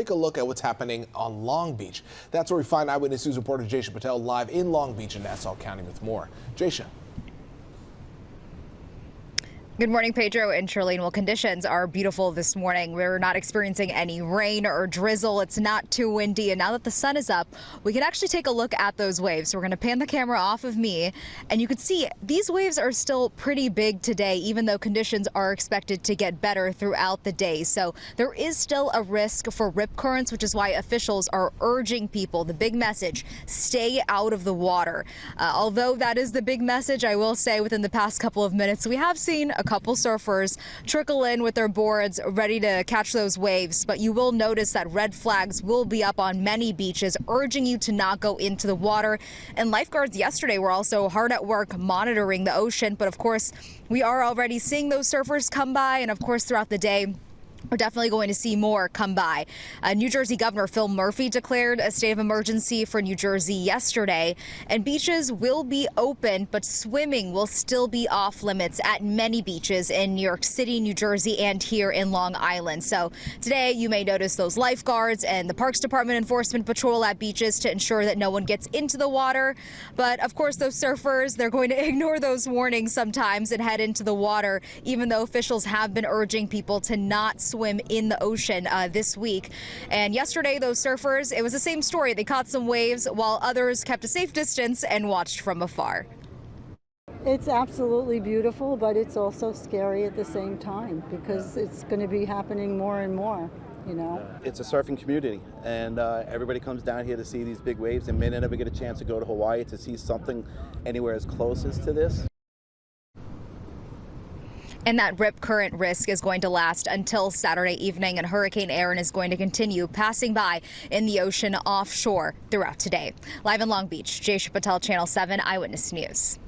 Take a look at what's happening on Long Beach. That's where we find Eyewitness News reporter Jaysha Patel live in Long Beach and Nassau County with more. Jaysha. Good morning, Pedro and Charlene. Well, conditions are beautiful this morning. We're not experiencing any rain or drizzle. It's not too windy. And now that the sun is up, we can actually take a look at those waves. So we're going to pan the camera off of me, and you can see these waves are still pretty big today, even though conditions are expected to get better throughout the day. So there is still a risk for rip currents, which is why officials are urging people, the big message, stay out of the water. Although that is the big message, I will say within the past couple of minutes, we have seen a couple surfers trickle in with their boards ready to catch those waves, but you will notice that red flags will be up on many beaches urging you to not go into the water. And lifeguards yesterday were also hard at work monitoring the ocean, but of course we are already seeing those surfers come by, and of course throughout the day we're definitely going to see more come by. New Jersey Governor Phil Murphy declared a state of emergency for New Jersey yesterday, and beaches will be open, but swimming will still be off limits at many beaches in New York City, New Jersey, and here in Long Island. So today you may notice those lifeguards and the Parks Department enforcement patrol at beaches to ensure that no one gets into the water. But of course, those surfers, they're going to ignore those warnings sometimes and head into the water, even though officials have been urging people to not swim in the ocean this week. And yesterday, those surfers, it was the same story. They caught some waves while others kept a safe distance and watched from afar. It's absolutely beautiful, but it's also scary at the same time because it's going to be happening more and more. You know, it's a surfing community, and everybody comes down here to see these big waves, and may never get a chance to go to Hawaii to see something anywhere as close as to this. And that rip current risk is going to last until Saturday evening, and Hurricane Erin is going to continue passing by in the ocean offshore throughout today. Live in Long Beach, Jaysha Patel, Channel 7 Eyewitness News.